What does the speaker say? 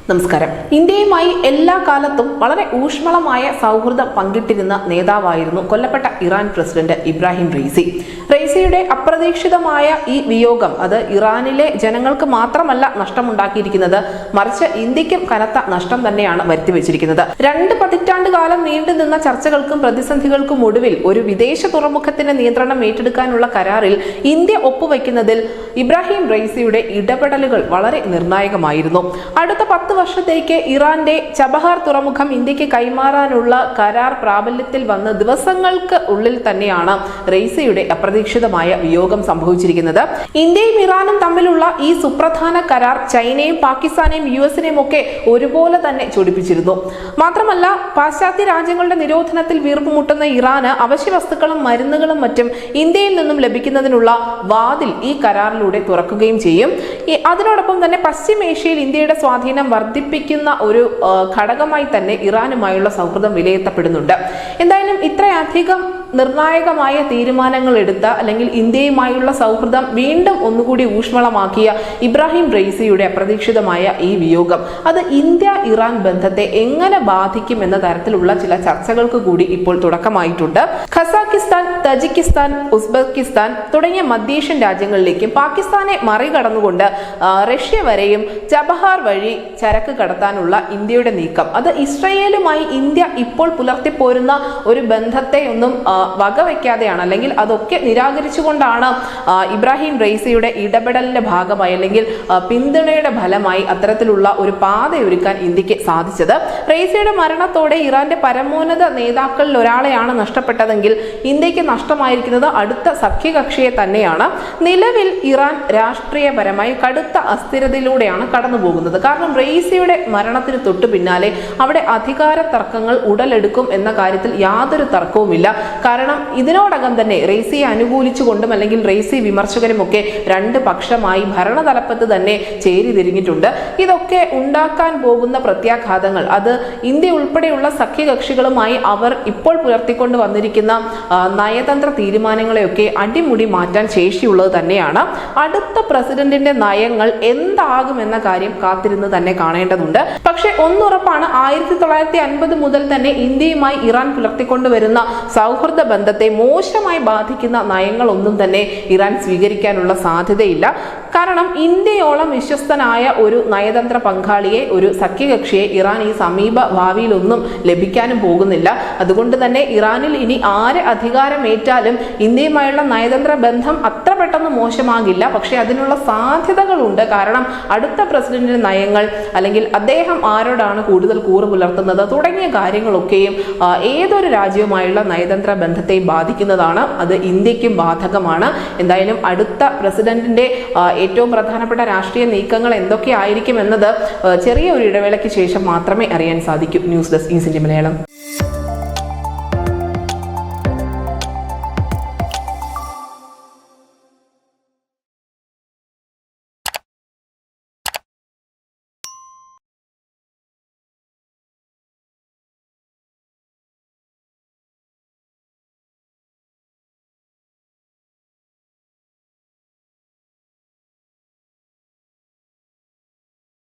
നമസ്കാരം. ഇന്ത്യയുമായി എല്ലാ കാലത്തും വളരെ ഊഷ്മളമായ സൗഹൃദം പങ്കിട്ടിരുന്ന നേതാവായിരുന്നു കൊല്ലപ്പെട്ട ഇറാൻ പ്രസിഡന്റ് ഇബ്രാഹിം റൈസി. റൈസിയുടെ അപ്രതീക്ഷിതമായ ഈ വിയോഗം അത് ഇറാനിലെ ജനങ്ങൾക്ക് മാത്രമല്ല നഷ്ടമുണ്ടാക്കിയിരിക്കുന്നത്, മറിച്ച് ഇന്ത്യക്കും കനത്ത നഷ്ടം തന്നെയാണ് വരുത്തിവെച്ചിരിക്കുന്നത്. 2 പതിറ്റാണ്ട് കാലം നീണ്ടുനിന്ന ചർച്ചകൾക്കും പ്രതിസന്ധികൾക്കും ഒടുവിൽ ഒരു വിദേശ തുറമുഖത്തിന്റെ നിയന്ത്രണം ഏറ്റെടുക്കാനുള്ള കരാറിൽ ഇന്ത്യ ഒപ്പുവെക്കുന്നതിൽ ഇബ്രാഹിം റൈസിയുടെ ഇടപെടലുകൾ വളരെ നിർണായകമായിരുന്നു. അടുത്ത 10 വർഷത്തേക്ക് ഇറാന്റെ ചബഹാർ തുറമുഖം ഇന്ത്യക്ക് കൈമാറാനുള്ള കരാർ പ്രാബല്യത്തിൽ വന്ന ദിവസങ്ങൾക്ക് ഉള്ളിൽ തന്നെയാണ് റൈസിയുടെ അപ്രതീക്ഷിതമായ വിയോഗം സംഭവിച്ചിരിക്കുന്നത്. ഇന്ത്യയും ഇറാനും തമ്മിലുള്ള ഈ സുപ്രധാന കരാർ ചൈനയും പാകിസ്ഥാനെയും US-നെയും ഒക്കെ ഒരുപോലെ തന്നെ ചൊടിപ്പിച്ചിരുന്നു. മാത്രമല്ല, പാശ്ചാത്യ രാജ്യങ്ങളുടെ നിരോധനത്തിൽ വീർപ്പുമുട്ടുന്ന ഇറാന് അവശ്യ വസ്തുക്കളും മരുന്നുകളും മറ്റും ഇന്ത്യയിൽ നിന്നും ലഭിക്കുന്നതിനുള്ള വാതിൽ ഈ കരാറിലൂടെ തുറക്കുകയും ചെയ്യും. അതിനോടൊപ്പം തന്നെ പശ്ചിമേഷ്യയിൽ ഇന്ത്യയുടെ സ്വാധീനം വർദ്ധിപ്പിക്കുന്ന ഒരു ഘടകമായി തന്നെ ഇറാനുമായുള്ള സൗഹൃദം വിലയിരുത്തപ്പെടുന്നുണ്ട്. എന്തായാലും ഇത്രയധികം നിർണായകമായ തീരുമാനങ്ങൾ എടുത്ത അല്ലെങ്കിൽ ഇന്ത്യയുമായുള്ള സൗഹൃദം വീണ്ടും ഒന്നുകൂടി ഊഷ്മളമാക്കിയ ഇബ്രാഹിം റൈസിയുടെ അപ്രതീക്ഷിതമായ ഈ വിയോഗം അത് ഇന്ത്യ ഇറാൻ ബന്ധത്തെ എങ്ങനെ ബാധിക്കും എന്ന തരത്തിലുള്ള ചില ചർച്ചകൾക്ക് കൂടി ഇപ്പോൾ തുടക്കമായിട്ടുണ്ട്. ഖസാക്കിസ്ഥാൻ, തജിക്കിസ്ഥാൻ, ഉസ്ബെക്കിസ്ഥാൻ തുടങ്ങിയ മധ്യേഷ്യൻ രാജ്യങ്ങളിലേക്കും പാകിസ്ഥാനെ മറികടന്നുകൊണ്ട് റഷ്യ വരെയും ചബഹാർ വഴി ചരക്ക് കടത്താനുള്ള ഇന്ത്യയുടെ നീക്കം അത് ഇസ്രയേലുമായി ഇന്ത്യ ഇപ്പോൾ പുലർത്തിപ്പോരുന്ന ഒരു ബന്ധത്തെ ഒന്നും വകവയ്ക്കാതെയാണ്, അല്ലെങ്കിൽ അതൊക്കെ നിരാകരിച്ചുകൊണ്ടാണ് ഇബ്രാഹിം റൈസിയുടെ ഇടപെടലിന്റെ ഭാഗമായി അല്ലെങ്കിൽ പിന്തുണയുടെ ഫലമായി അത്തരത്തിലുള്ള ഒരു പാതയൊരുക്കാൻ ഇന്ത്യക്ക് സാധിച്ചത്. റൈസിയുടെ മരണത്തോടെ ഇറാന്റെ പരമോന്നത നേതാക്കളിൽ ഒരാളെയാണ് നഷ്ടപ്പെട്ടതെങ്കിൽ ഇന്ത്യക്ക് നഷ്ടമായിരിക്കുന്നത് അടുത്ത സഖ്യകക്ഷിയെ തന്നെയാണ്. നിലവിൽ ഇറാൻ രാഷ്ട്രീയപരമായി കടുത്ത അസ്ഥിരതയിലൂടെയാണ് കടന്നു പോകുന്നത്. കാരണം റൈസിയുടെ മരണത്തിന് തൊട്ടു പിന്നാലെ അവിടെ അധികാര തർക്കങ്ങൾ ഉടലെടുക്കും എന്ന കാര്യത്തിൽ യാതൊരു തർക്കവുമില്ല. കാരണം ഇതിനോടകം തന്നെ റൈസിയെ അനുകൂലിച്ചുകൊണ്ടും അല്ലെങ്കിൽ റൈസി വിമർശകരുമൊക്കെ 2 പക്ഷമായി ഭരണതലപ്പത്ത് തന്നെ ചേരി തിരിഞ്ഞിട്ടുണ്ട്. ഇതൊക്കെ ഉണ്ടാക്കാൻ പോകുന്ന പ്രത്യാഘാതങ്ങൾ അത് ഇന്ത്യ ഉൾപ്പെടെയുള്ള സഖ്യകക്ഷികളുമായി അവർ ഇപ്പോൾ പുലർത്തിക്കൊണ്ട് വന്നിരിക്കുന്ന നയതന്ത്ര തീരുമാനങ്ങളെയൊക്കെ അടിമുടി മാറ്റാൻ ശേഷിയുള്ളത് തന്നെയാണ്. അടുത്ത പ്രസിഡന്റിന്റെ നയങ്ങൾ എന്താകുമെന്ന കാര്യം കാത്തിരുന്ന് തന്നെ കാണേണ്ടതുണ്ട്. പക്ഷെ ഒന്നുറപ്പാണ്, 1950 മുതൽ തന്നെ ഇന്ത്യയുമായി ഇറാൻ പുലർത്തിക്കൊണ്ടുവരുന്ന സൗഹൃദ ബന്ധത്തെ മോശമായി ബാധിക്കുന്ന നയങ്ങളൊന്നും തന്നെ ഇറാൻ സ്വീകരിക്കാനുള്ള സാധ്യതയില്ല. കാരണം ഇന്ത്യയോളം വിശ്വസ്തനായ ഒരു നയതന്ത്ര പങ്കാളിയെ, ഒരു സഖ്യകക്ഷിയെ ഇറാൻ ഈ സമീപ ഭാവിയിലൊന്നും ലഭിക്കാനും പോകുന്നില്ല. അതുകൊണ്ട് തന്നെ ഇറാനിൽ ഇനി ആര് അധികാരമേറ്റാലും ഇന്ത്യയുമായുള്ള നയതന്ത്ര ബന്ധം അത്ര പെട്ടെന്ന് മോശമാകില്ല. പക്ഷെ അതിനുള്ള സാധ്യതകളുണ്ട്. കാരണം അടുത്ത പ്രസിഡന്റിന്റെ നയങ്ങൾ അല്ലെങ്കിൽ അദ്ദേഹം ആരോടാണ് കൂടുതൽ കൂറ് പുലർത്തുന്നത് തുടങ്ങിയ കാര്യങ്ങളൊക്കെയും ഏതൊരു രാജ്യവുമായുള്ള നയതന്ത്ര ബന്ധത്തെ ബാധിക്കുന്നതാണ്. അത് ഇന്ത്യക്കും ബാധകമാണ്. എന്തായാലും അടുത്ത പ്രസിഡന്റിന്റെ ഏറ്റവും പ്രധാനപ്പെട്ട രാഷ്ട്രീയ നീക്കങ്ങൾ എന്തൊക്കെയായിരിക്കും എന്നത് ചെറിയ ഒരു ഇടവേളയ്ക്ക് ശേഷം മാത്രമേ അറിയാൻ സാധിക്കൂ. News desk east India Malayalam.